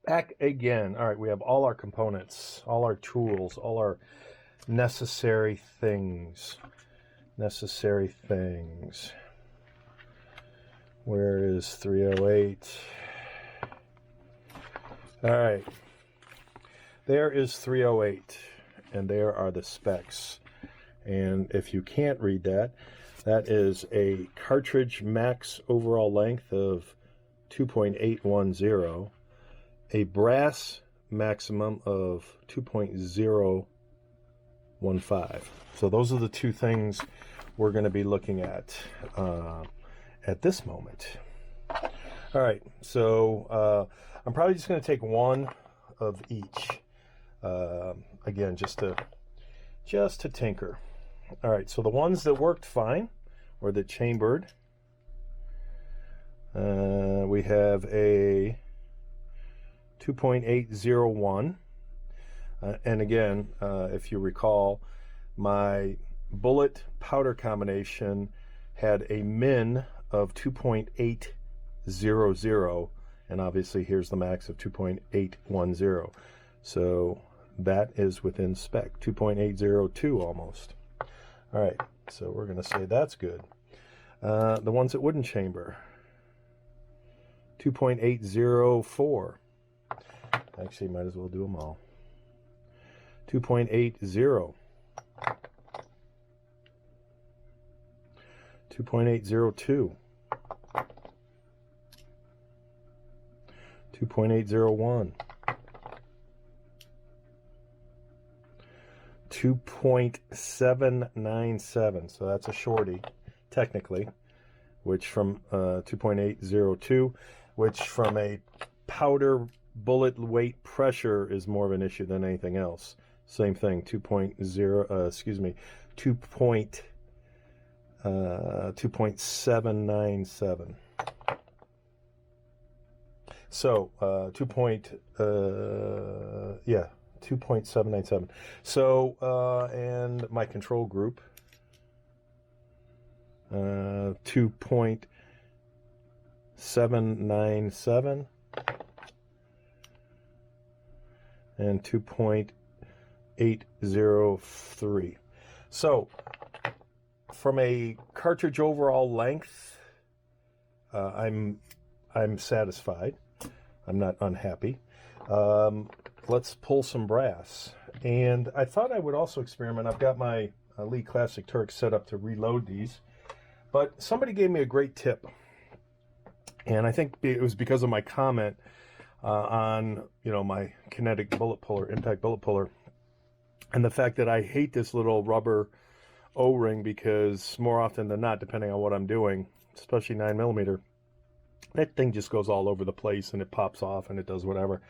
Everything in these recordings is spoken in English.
Back again. All right, we have all our components, all our tools, all our necessary things. Necessary things. Where is 308? All right. There is 308, and there are the specs. And if you can't read that, that is a cartridge max overall length of 2.810, a brass maximum of 2.015. So those are the two things we're going to be looking at this moment. All right, so I'm probably just going to take one of each. Again, just to tinker. All right, so the ones that worked fine were the chambered. We have a 2.801, and again, if you recall, my bullet powder combination had a min of 2.800, and obviously here's the max of 2.810. So that is within spec, 2.802 almost. All right, so we're going to say that's good. The ones that wouldn't chamber, 2.804. Actually, might as well do them all. 2.80. 2.802. 2.801. 2.797, so that's a shorty, technically, which from 2.802, which from a powder bullet weight pressure is more of an issue than anything else. Same thing, 2.797. So 2.797. So and my control group 2.797 and 2.803. So from a cartridge overall length, I'm satisfied. I'm not unhappy. Let's pull some brass. And I thought I would also experiment. I've got my Lee Classic Turk set up to reload these. But somebody gave me a great tip. And I think it was because of my comment on, my kinetic bullet puller, impact bullet puller. And the fact that I hate this little rubber O-ring because more often than not, depending on what I'm doing, especially 9mm, that thing just goes all over the place and it pops off and it does whatever.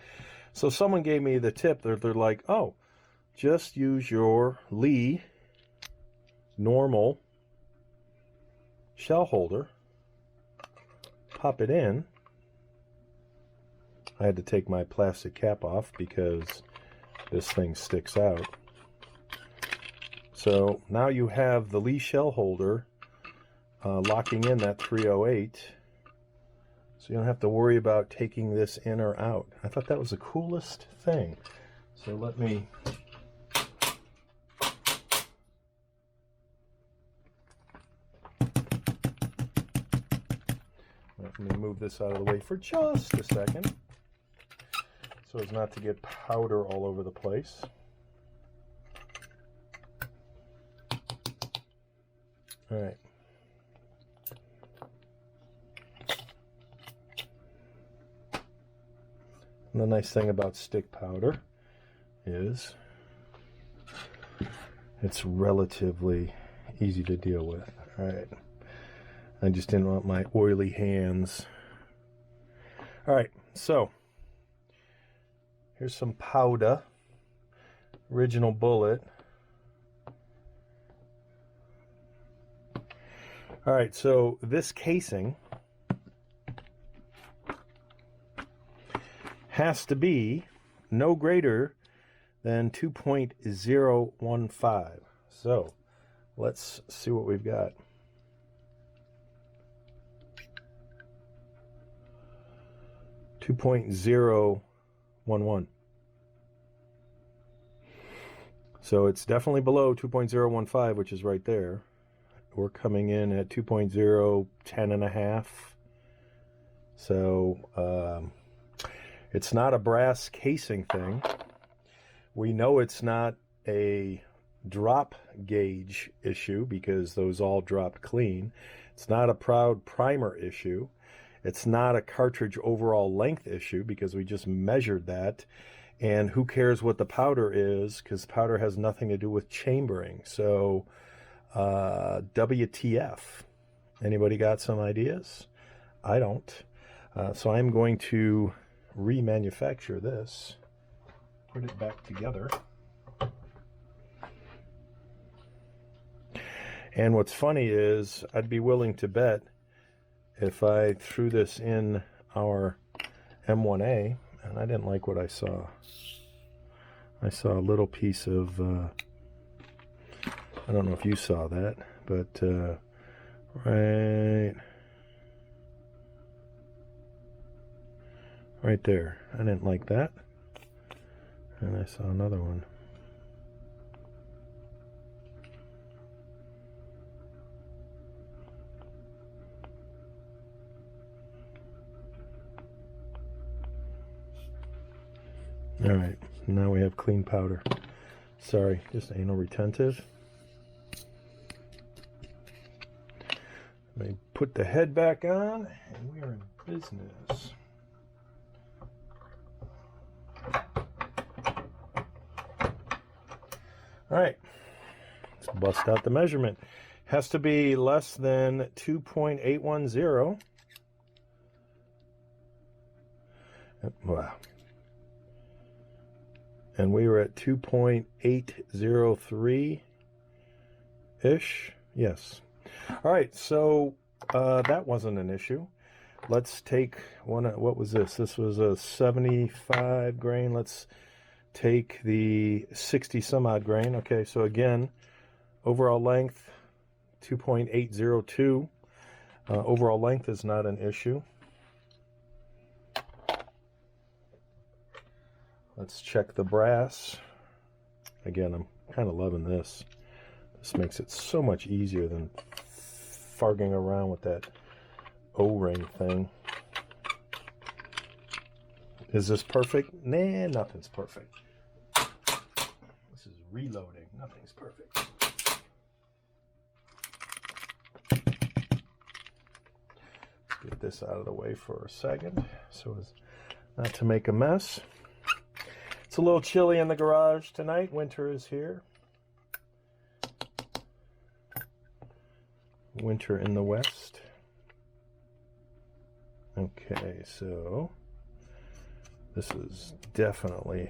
So someone gave me the tip. They're like, oh, just use your Lee normal shell holder, pop it in. I had to take my plastic cap off because this thing sticks out. So now you have the Lee shell holder locking in that 308. So you don't have to worry about taking this in or out. I thought that was the coolest thing. So let me move this out of the way for just a second so as not to get powder all over the place. All right. And the nice thing about stick powder is it's relatively easy to deal with. All right. I just didn't want my oily hands. All right, so here's some powder, original bullet. All right, so this casing has to be no greater than 2.015. So let's see what we've got. 2.015. 2.011. So it's definitely below 2.015, which is right there. We're coming in at 2.010.5. So it's not a brass casing thing. We know it's not a drop gauge issue because those all dropped clean. It's not a proud primer issue. It's not a cartridge overall length issue because we just measured that. And who cares what the powder is, because powder has nothing to do with chambering. So WTF? Anybody got some ideas? I don't. So I'm going to remanufacture this, put it back together. And what's funny is I'd be willing to bet if I threw this in our M1A, and I didn't like what I saw. I saw a little piece of, I don't know if you saw that, but right there. I didn't like that. And I saw another one. All right, now we have clean powder. Sorry, just anal retentive. Let me put the head back on, and we are in business. All right, let's bust out the measurement. Has to be less than 2.810. Wow. And we were at 2.803-ish. Yes. All right, so that wasn't an issue. Let's take one. What was this? This was a 75 grain. Let's take the 60 some odd grain. Okay, so again, overall length 2.802. Overall length is not an issue. Let's check the brass. Again, I'm kind of loving this. This makes it so much easier than farging around with that O-ring thing. Is this perfect? Nah, nothing's perfect. This is reloading. Nothing's perfect. Let's get this out of the way for a second so as not to make a mess. It's a little chilly in the garage tonight. Winter is here. Winter in the West. Okay, so this is definitely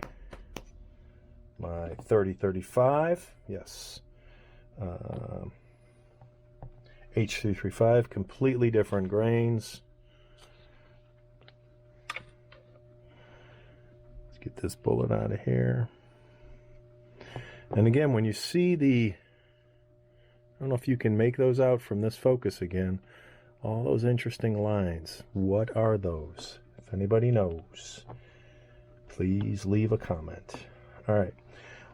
my 3035. Yes. H335, completely different grains. Get this bullet out of here. And again, when you see the, I don't know if you can make those out from this focus again, all those interesting lines. What are those? If anybody knows, please leave a comment. All right,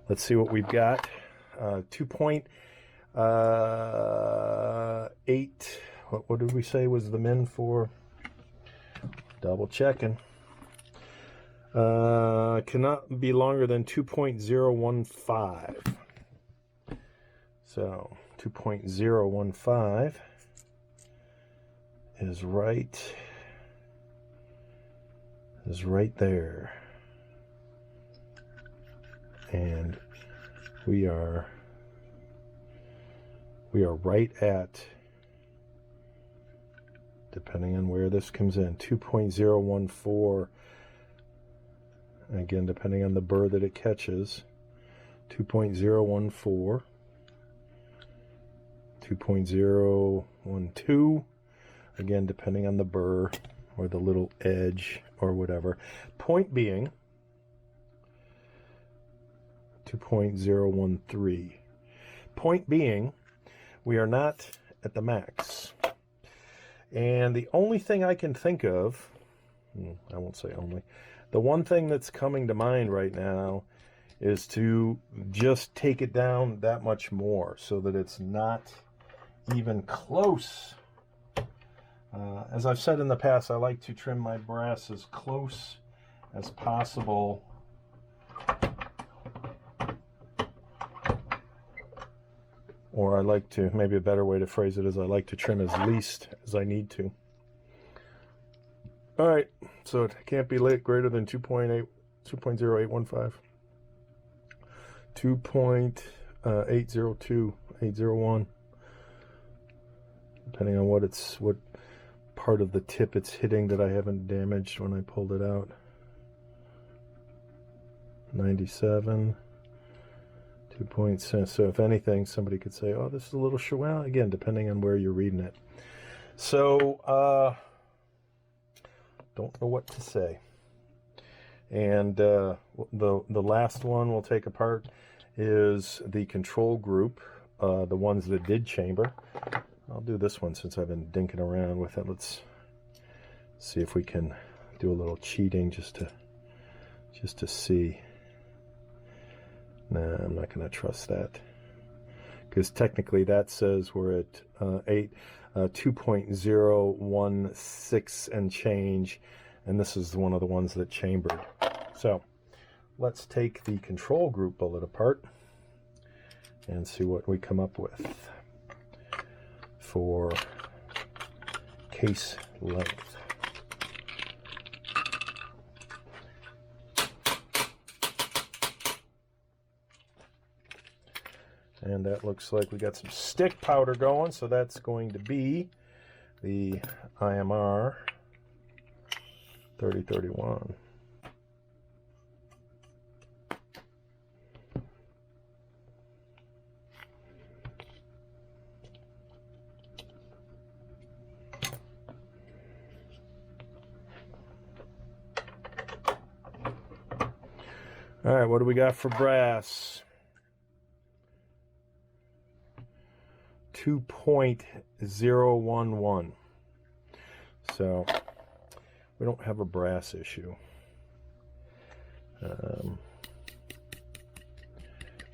let's see what we've got. 2.8, what did we say was the min for? Double checking. Cannot be longer than 2.015. So 2.015 is right there. And we are right at, depending on where this comes in, 2.014. Again, depending on the burr that it catches, 2.014, 2.012, again, depending on the burr or the little edge or whatever. Point being, 2.013. Point being, we are not at the max. And the only thing I can think of, I won't say only, The one thing that's coming to mind right now is to just take it down that much more so that it's not even close. As I've said in the past, I like to trim my brass as close as possible or I like to, maybe a better way to phrase it is I like to trim as least as I need to. All right, so it can't be greater than 2.0815. 2.802.801, depending on what part of the tip it's hitting that I haven't damaged when I pulled it out. 97, 2.6. So if anything, somebody could say, oh, this is a little short. Well, again, depending on where you're reading it. So, don't know what to say. And the last one we'll take apart is the control group, the ones that did chamber. I'll do this one since I've been dinking around with it. Let's see if we can do a little cheating just to see. Nah, I'm not going to trust that, because technically that says we're at 2.016 and change, and this is one of the ones that chambered. So let's take the control group bullet apart and see what we come up with for case length. And that looks like we got some stick powder going, so that's going to be the IMR 3031. All right, what do we got for brass? 2.011. So we don't have a brass issue.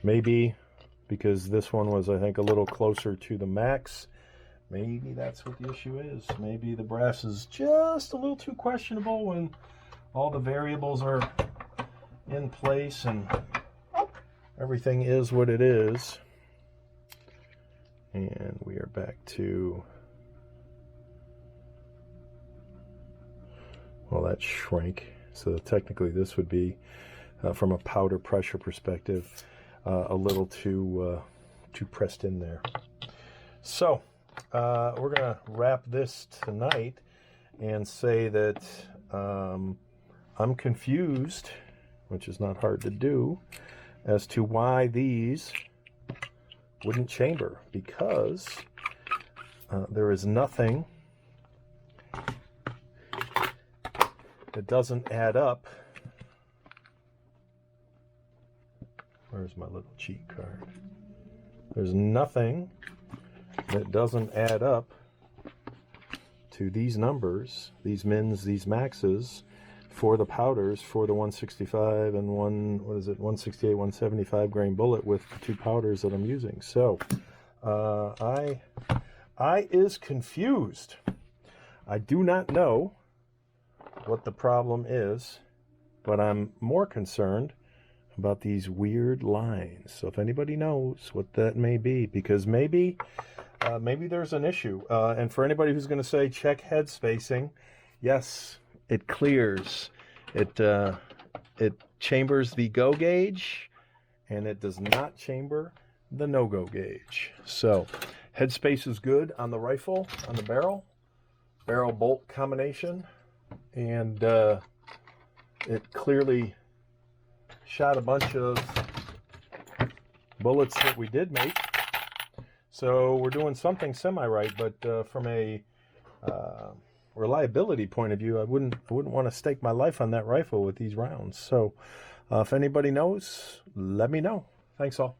Maybe because this one was, I think, a little closer to the max. Maybe that's what the issue is. Maybe the brass is just a little too questionable when all the variables are in place and everything is what it is. And we are back to, well, that shrank. So technically this would be, from a powder pressure perspective, a little too pressed in there. So we're going to wrap this tonight and say that I'm confused, which is not hard to do, as to why these wouldn't chamber, because there is nothing that doesn't add up. Where's my little cheat card? There's nothing that doesn't add up to these numbers, these mins, these maxes, for the powders, for the 165 and 168, 175 grain bullet with the two powders that I'm using. So I is confused. I do not know what the problem is, but I'm more concerned about these weird lines. So if anybody knows what that may be, because maybe there's an issue. And for anybody who's going to say check head spacing, yes, it clears. It chambers the go gauge, and it does not chamber the no-go gauge. So headspace is good on the rifle, on the barrel bolt combination, and it clearly shot a bunch of bullets that we did make. So we're doing something semi-right, but from a reliability point of view, I wouldn't want to stake my life on that rifle with these rounds. So if anybody knows, let me know. Thanks all.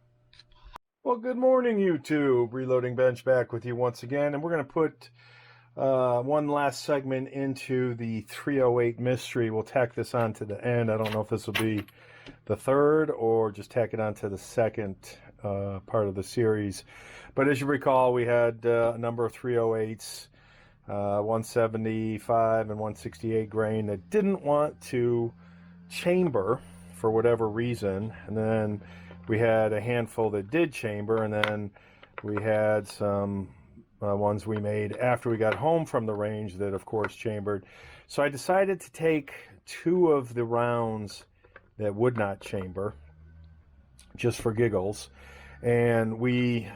Well, good morning, YouTube. Reloading Bench back with you once again, and we're going to put one last segment into the 308 mystery. We'll tack this on to the end. I don't know if this will be the third or just tack it on to the second part of the series. But as you recall, we had a number of 308s, 175 and 168 grain that didn't want to chamber for whatever reason. And then we had a handful that did chamber, and then we had some ones we made after we got home from the range that, of course, chambered. So I decided to take 2 of the rounds that would not chamber, just for giggles, and we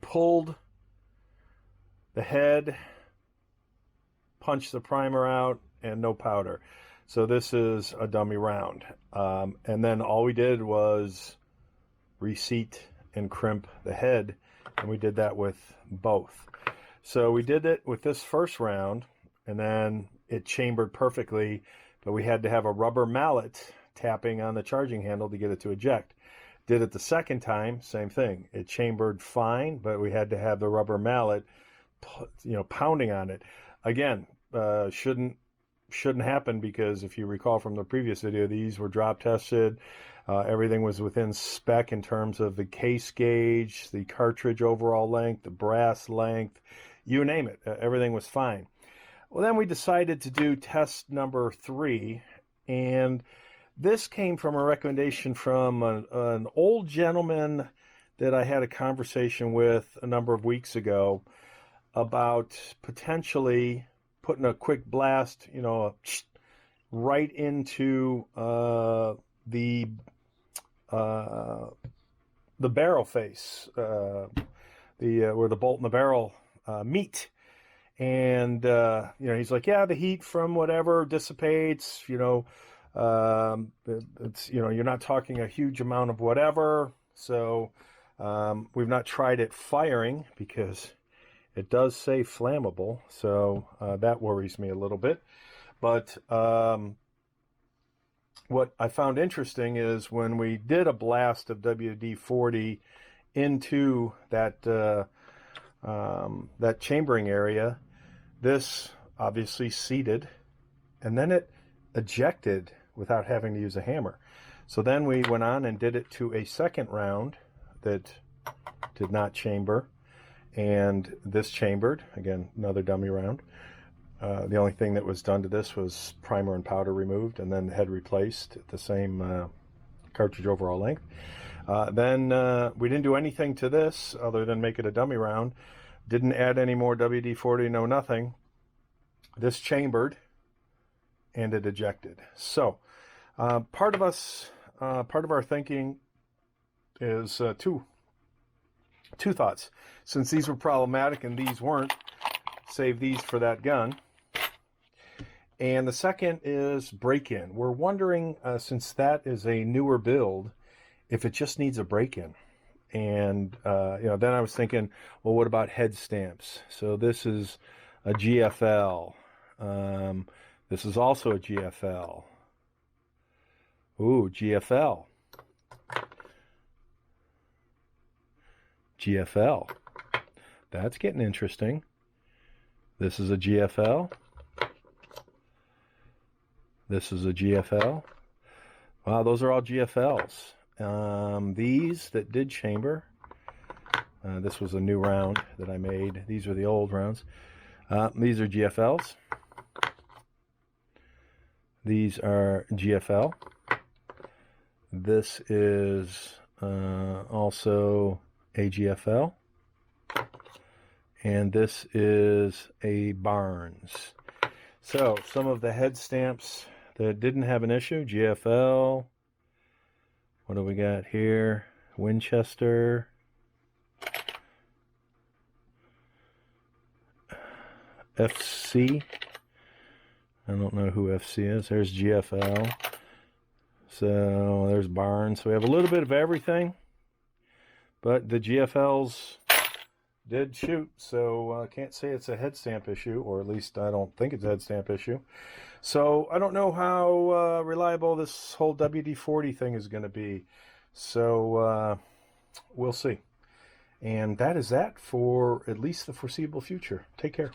pulled the head, punched the primer out, and no powder. So this is a dummy round. And then all we did was reseat and crimp the head, and we did that with both. So we did it with this first round, and then it chambered perfectly, but we had to have a rubber mallet tapping on the charging handle to get it to eject. Did it the second time, same thing. It chambered fine, but we had to have the rubber mallet, pounding on it. Again, shouldn't happen, because if you recall from the previous video, these were drop tested. Everything was within spec in terms of the case gauge, the cartridge overall length, the brass length, you name it. Everything was fine. Well, then we decided to do test number 3, and this came from a recommendation from an old gentleman that I had a conversation with a number of weeks ago about potentially putting a quick blast, right into the barrel face, where the bolt and the barrel meet. And he's like, yeah, the heat from whatever dissipates. It's you're not talking a huge amount of whatever. So we've not tried it firing, because it does say flammable, so that worries me a little bit. But what I found interesting is when we did a blast of WD-40 into that that chambering area, this obviously seated, and then it ejected without having to use a hammer. So then we went on and did it to a second round that did not chamber, and this chambered. Again, another dummy round. The only thing that was done to this was primer and powder removed, and then the head replaced at the same cartridge overall length. Then we didn't do anything to this other than make it a dummy round. Didn't add any more WD-40, no nothing. This chambered, and it ejected. So part of our thinking is two thoughts. Since these were problematic and these weren't, save these for that gun. And the second is break-in. We're wondering, since that is a newer build, if it just needs a break-in. And then I was thinking, well, what about head stamps? So this is a GFL. This is also a GFL. Ooh, GFL. GFL. That's getting interesting. This is a GFL. This is a GFL. Wow, those are all GFLs. These that did chamber, this was a new round that I made. These are the old rounds. These are GFLs. These are GFL. This is also a GFL. And this is a Barnes. So some of the head stamps that didn't have an issue, GFL. What do we got here? Winchester. FC. I don't know who FC is. There's GFL. So there's Barnes. So we have a little bit of everything. But the GFLs did shoot. So I can't say it's a head stamp issue. Or at least I don't think it's a head stamp issue. So I don't know how reliable this whole WD-40 thing is going to be. So we'll see. And that is that for at least the foreseeable future. Take care.